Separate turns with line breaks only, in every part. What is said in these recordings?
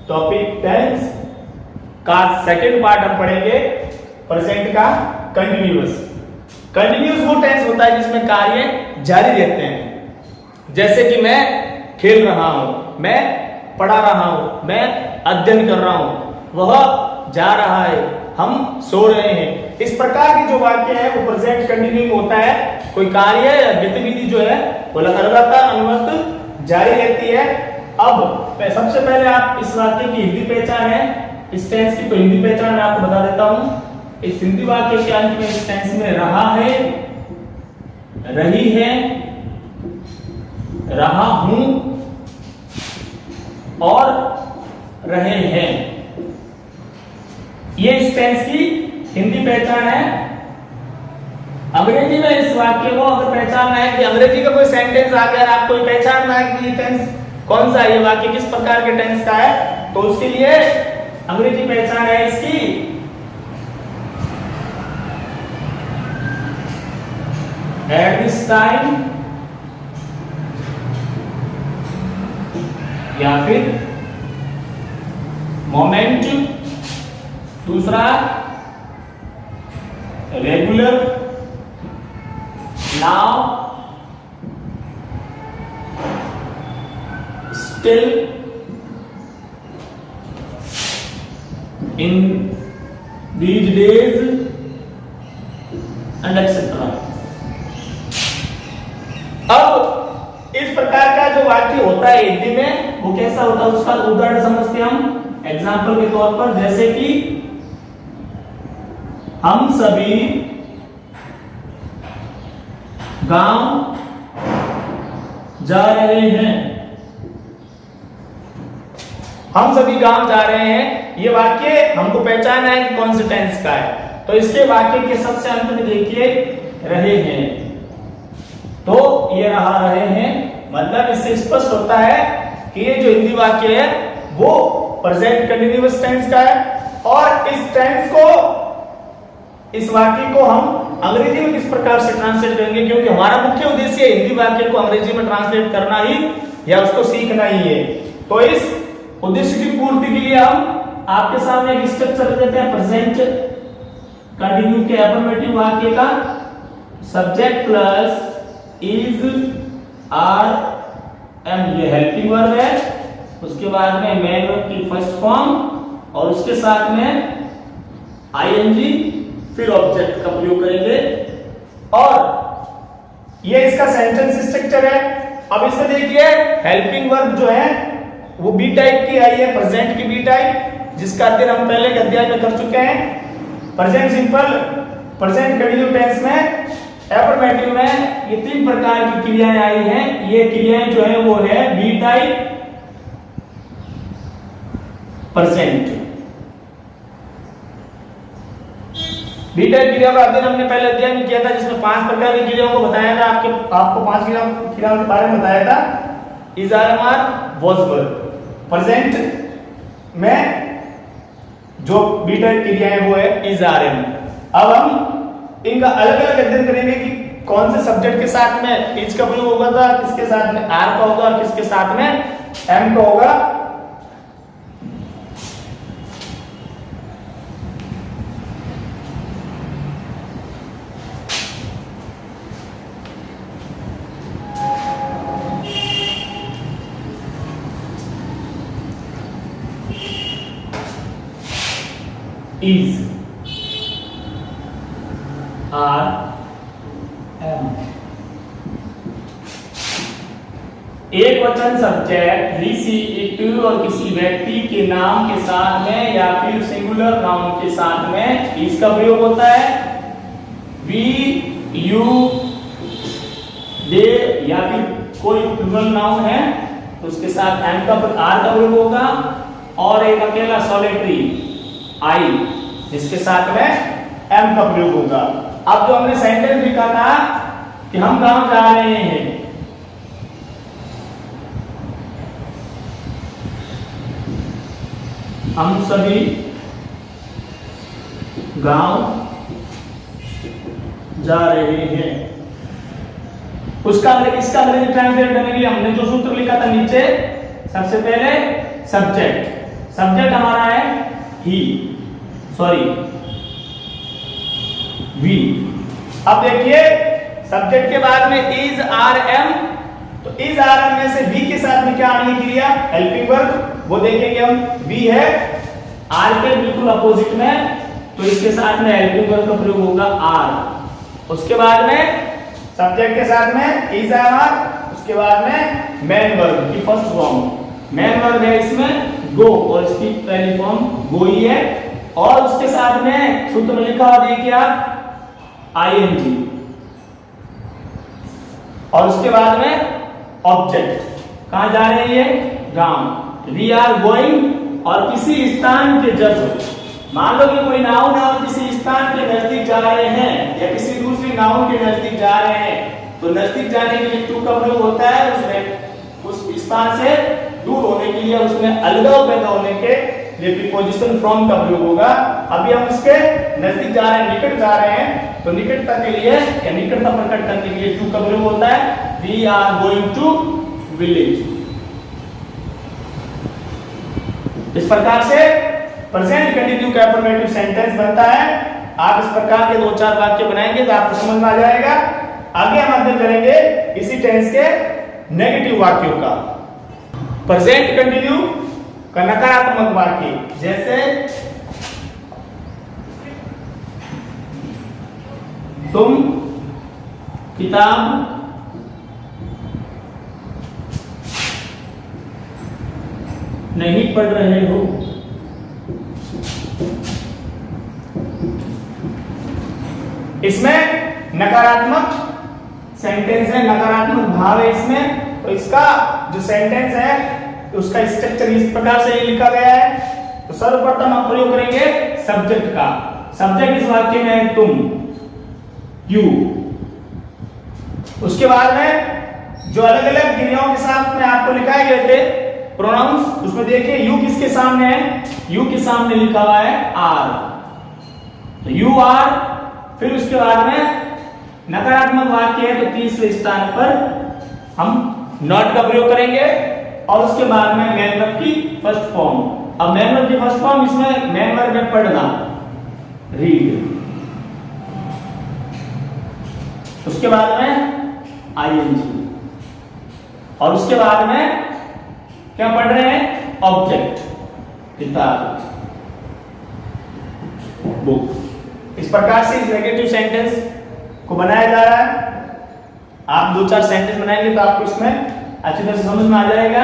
Topic tense का second part हम पढ़ेंगे प्रेजेंट का कंटिन्यूअस। कंटिन्यूअस वो टेंस होता है जिसमें कार्य जारी रहते हैं। जैसे कि मैं खेल रहा हूं, मैं पढ़ा रहा हूं, मैं अध्ययन कर रहा हूं, वह जा रहा है, हम सो रहे हैं। इस प्रकार के जो वाक्य है वो प्रेजेंट कंटिन्यू होता है। कोई कार्य या गतिविधि जो है वो लगातार अनवरत जारी रहती है। अब सबसे पहले आप इस वाक्य की हिंदी पहचान है, इस टेंस की तो हिंदी पहचान मैं आपको बता देता हूं। इस हिंदी वाक्य के अंत में इस टेंस में रहा है, रही है, रहा हूं और रहे हैं, ये इस टेंस की हिंदी पहचान है। अंग्रेजी में इस वाक्य को अगर पहचानना है कि अंग्रेजी का कोई सेंटेंस आ गया, आपको पहचानना है कि ये टेंस कौन सा है, ये वाक्य किस प्रकार के टेंस का है, तो उसके लिए अंग्रेजी पहचान है इसकी एट दिस टाइम, या फिर मोमेंट, दूसरा regular, now, still, in these days and etcetera. अब इस प्रकार का जो वाक्य होता है हिंदी में वो कैसा होता है, उसका उदाहरण समझते हैं हम एग्जाम्पल के तौर पर। जैसे कि हम सभी गांव जा रहे हैं, हम सभी गांव जा रहे हैं। ये वाक्य हमको पहचानना है कि कौन से टेंस का है, तो इसके वाक्य के सबसे अंत में देखिए रहे हैं, तो ये रहा रहे हैं, मतलब इससे स्पष्ट होता है कि ये जो हिंदी वाक्य है वो प्रेजेंट कंटिन्यूअस टेंस का है। और इस टेंस को, इस वाक्य को हम अंग्रेजी में किस प्रकार से ट्रांसलेट करेंगे, क्योंकि हमारा मुख्य उद्देश्य हिंदी वाक्य को अंग्रेजी में ट्रांसलेट करना ही या उसको सीखना ही है। तो इस उद्देश्य की पूर्ति के लिए हम आपके सामने एक स्ट्रक्चर देते हैं प्रेजेंट कंटिन्यू के अफर्मेटिव वाक्य का। Subject plus is, are, am, ये हेल्पिंग वर्ब है। उसके बाद में मेन वर्ब की फर्स्ट फॉर्म और उसके साथ में आईएनजी, फिर ऑब्जेक्ट का प्रयोग करेंगे। और ये इसका सेंटेंस स्ट्रक्चर है। अब इसमें देखिए हेल्पिंग वर्ब जो है वो बी टाइप की आई है, प्रेजेंट की बी टाइप, जिसका अध्ययन हम पहले के अध्याय में कर चुके हैं। Present simple, present continuous tense में, एफर्मेटिव में ये तीन प्रकार की क्रियाएं आई हैं। ये क्रियाएं जो है वो है be type, present. Be type क्रिया का अध्ययन हमने पहले अध्याय में किया था, जिसमें 5 प्रकार की क्रियाओं को बताया था। आपको 5 क्रियाओं के बारे में बताया था। Is, are, am, are, was, were. Present में जो बी टाइप क्रिया है वो है इज, आर, एम। अब हम इनका अलग अलग अध्ययन करेंगे कि कौन से सब्जेक्ट के साथ में इज का प्रयोग होगा था, किसके साथ में आर का होगा और किसके साथ में एम का होगा। Is, are, am. एक वचन सब्जेक्ट ही, सी, इट और किसी व्यक्ति के नाम के साथ में या फिर सिंगुलर नाउन के साथ में इसका प्रयोग होता है। वी, यू, दे या फिर कोई प्लूरल नाउन है तो उसके साथ एम का, आर का प्रयोग होगा। और एक अकेला सॉलिटरी आई जिसके साथ में एम का प्रयोग होगा। अब जो हमने सेंटेंस लिखा था कि हम गांव जा रहे हैं, हम सभी गांव जा रहे हैं, उसका इसका अंग्रेजी ट्रांसलेट करने के लिए हमने जो सूत्र लिखा था नीचे, सबसे पहले सब्जेक्ट, सब्जेक्ट हमारा है ही, सॉरी वी। अब देखिए सब्जेक्ट के बाद में इज, आर, एम, तो इज, आर, एम में से वी के साथ में क्या आने की क्रिया, हेल्पिंग वर्ब, वो देखेंगे हम। वी है आर के बिल्कुल अपोजिट में, तो इसके साथ में हेल्पिंग वर्ब का प्रयोग होगा आर। उसके बाद में सब्जेक्ट के साथ में इज, आर, उसके बाद में मेन वर्ब की फर्स्ट फॉर्म, मेन वर्ब है इसमें गो, और इसकी पहली फॉर्म गो ही है। और उसके साथ में सूत्र में लिखा हुआ देखिए आप आईएनजी, और उसके बाद में ऑब्जेक्ट, कहां जा रहे हैं ये, गांव। वी आर गोइंग, और किसी स्थान के जब मान लो कि कोई नाउन है और किसी स्थान के नजदीक जा रहे हैं या किसी दूसरी नाउन के नजदीक जा रहे हैं, तो नजदीक जाने के लिए टू का प्रयोग होता है, उसमें उस स्थान से दूर होने के लिए, उसमें अलगाव पैदा होने के लिए प्रीपोजिशन फ्रॉम का प्रयोग होगा। अभी हम इसके नजदीक जा रहे हैं, निकट जा रहे हैं, तो निकटता के लिए या निकटता प्रकट करने के लिए टू का प्रयोग होता है। We are going to village. इस प्रकार से प्रेजेंट कंटिन्यू का अफर्मेटिव सेंटेंस बनता है। आप इस प्रकार के 2-4 वाक्य बनाएंगे तो आपको समझ में आ जाएगा। आगे हम अध्ययन करेंगे इसी टेंस के नेगेटिव वाक्यों का। प्रेजेंट कंटिन्यू का नकारात्मक वाक्य, जैसे तुम किताब नहीं पढ़ रहे हो। इसमें नकारात्मक सेंटेंस है, नकारात्मक भाव है इसमें, तो इसका जो सेंटेंस है उसका स्ट्रक्चर इस प्रकार से लिखा गया है। तो सर्वप्रथम हम प्रयोग करेंगे सब्जेक्ट का। सब्जेक्ट इस वाक्य में है तुम, यू। उसके बाद में जो अलग अलग क्रियाओं के साथ में आपको लिखाए गए थे प्रोनाउंस, उसमें देखिए यू किसके सामने है, यू के सामने लिखा हुआ है आर, तो यू आर। फिर उसके बाद में नकारात्मक वाक्य है तो तीसरे स्थान पर हम नॉट का प्रयोग करेंगे, और उसके बाद में मेन वर्ब की फर्स्ट फॉर्म। अब मेन वर्ब की फर्स्ट फॉर्म इसमें मेन वर्ब में पढ़ना, रीड। उसके बाद में आईएनजी, और उसके बाद में क्या पढ़ रहे हैं, ऑब्जेक्ट, किताब, बुक। इस प्रकार से इस नेगेटिव सेंटेंस को बनाया जा रहा है। आप 2-4 सेंटेंस बनाएंगे तो आपको इसमें अच्छी तरह से समझ में आ जाएगा।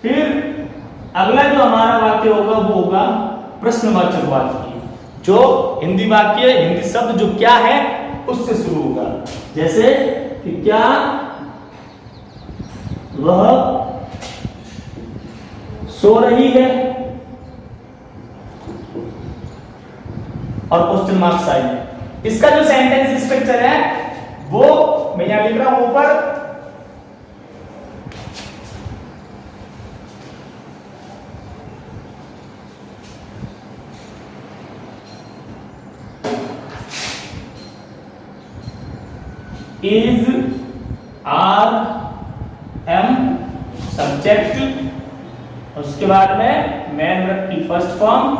फिर अगला जो हमारा वाक्य होगा वो होगा प्रश्नवाचक वाक्य, जो हिंदी वाक्य, हिंदी शब्द जो क्या है उससे शुरू होगा। जैसे कि क्या वह सो रही है, और क्वेश्चन मार्क साइन। इसका जो सेंटेंस स्ट्रक्चर है वो मैं यहां लिख रहा हूं ऊपर। इज, आर, एम सब्जेक्ट, उसके बाद में मेन वर्ब की फर्स्ट फॉर्म,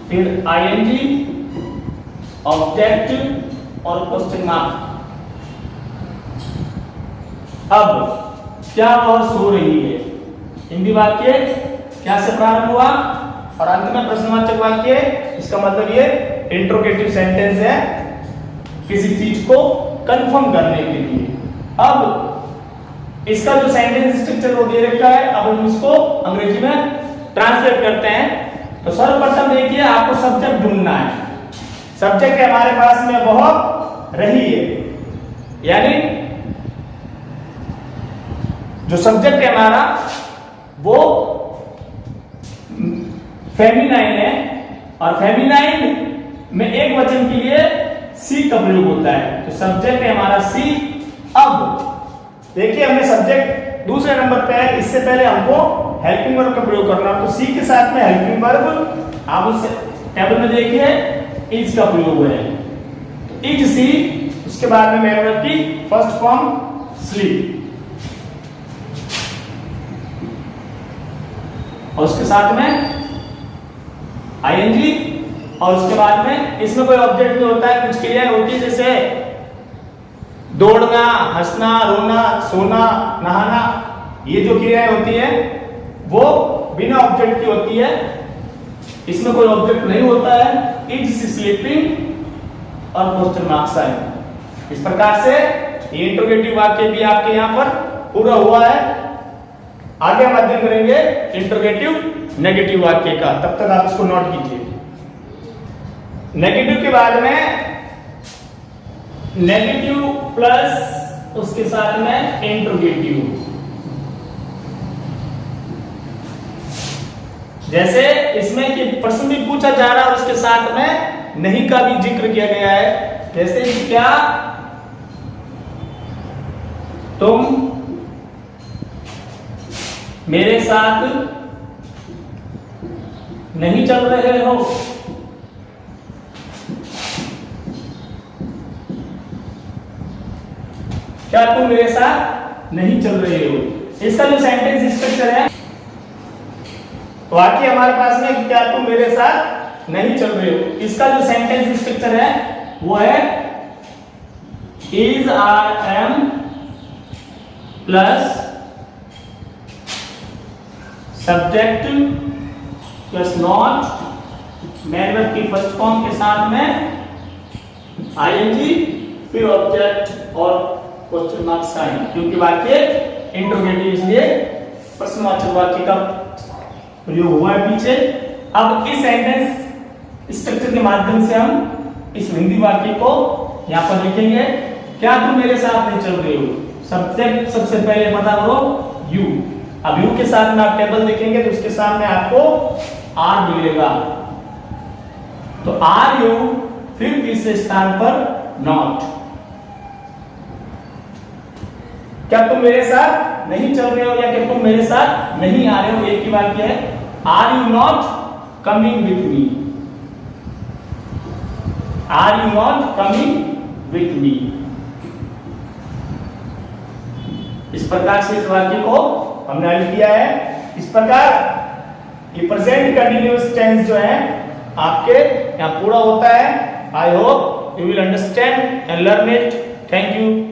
फिर आईएनजी, ऑब्जेक्ट और क्वेश्चन मार्क। अब क्या वह सो रही है, हिंदी वाक्य क्या से प्रारंभ हुआ और अंत में प्रश्नवाचक वाक्य। इसका मतलब ये इंट्रोगेटिव सेंटेंस है किसी चीज को कंफर्म करने के लिए। अब इसका जो सेंटेंस स्ट्रक्चर वो दे रखा है, अब हम इसको अंग्रेजी में ट्रांसलेट करते हैं। तो सर्वप्रथम देखिए आपको सब्जेक्ट ढूंढना है। सब्जेक्ट हमारे पास में वह रही है, यानी जो सब्जेक्ट है हमारा वो फेमिनाइन है, और फेमिनाइन में एक वचन के लिए सी का प्रयोग होता है। तो सब्जेक्ट है हमारा सी। अब देखिए हमने सब्जेक्ट दूसरे नंबर पे है, इससे पहले हमको हेल्पिंग वर्ब का प्रयोग करना। तो सी के साथ में हेल्पिंग वर्ब आप उस टेबल में देखिए इज का प्रयोग है, तो इज सी। उसके बाद में मेन वर्ब की फर्स्ट फॉर्म स्लीप। और उसके साथ में आईएनजी, और उसके बाद में इसमें कोई ऑब्जेक्ट नहीं होता है, कुछ क्रियाएं होती है जैसे दौड़ना, हंसना, रोना, सोना, नहाना, ये जो क्रियाएं होती है वो बिना ऑब्जेक्ट की होती है, इसमें कोई ऑब्जेक्ट नहीं होता है। इट्स स्लीपिंग और क्वेश्चन मार्क साइन। इस प्रकार से ये इंट्रोगेटिव वाक्य भी आपके यहां पर पूरा हुआ है। आगे हम अध्ययन करेंगे इंट्रोगेटिव नेगेटिव वाक्य का, तब तक आप इसको नोट कीजिए। नेगेटिव के बाद में नेगेटिव प्लस उसके साथ में इंट्रोगेटिव, जैसे इसमें कि प्रश्न भी पूछा जा रहा है उसके साथ में नहीं का भी जिक्र किया गया है। जैसे क्या तुम मेरे साथ नहीं चल रहे हो? क्या तुम मेरे साथ नहीं चल रहे हो? इसका जो सेंटेंस स्ट्रक्चर है, वाक्य हमारे पास में क्या तुम मेरे साथ नहीं चल रहे हो, इसका जो सेंटेंस स्ट्रक्चर है वो है is are am plus subject plus not, main verb की फर्स्ट फॉर्म के साथ में आईएनजी, फिर ऑब्जेक्ट और क्वेश्चन मार्क साइन, क्योंकि वाक्य इंट्रोगेटिव इसलिए प्रश्नवाचक वाक्य का प्रयोग हुआ है पीछे। अब इस सेंटेंस स्ट्रक्चर के माध्यम से हम इस हिंदी वाक्य को यहां पर लिखेंगे। क्या तुम मेरे साथ नहीं चल रहे हो? सब्जेक्ट सबसे पहले पता करो यू। अब यू के साथ में आप टेबल देखेंगे तो उसके सामने आपको आर मिलेगा, तो आर यू, फिर तीसरे स्थान पर नॉट। क्या तुम मेरे साथ नहीं चल रहे हो या क्या तुम मेरे साथ नहीं आ रहे हो, एक ही वाक्य है। Are you not coming with me? Are you not coming with me? इस प्रकार से इस वाक्य को हमने हल किया है। इस प्रकार ये प्रेजेंट कंटिन्यूअस टेंस जो है आपके यहाँ पूरा होता है। I hope you will understand and learn it. Thank you.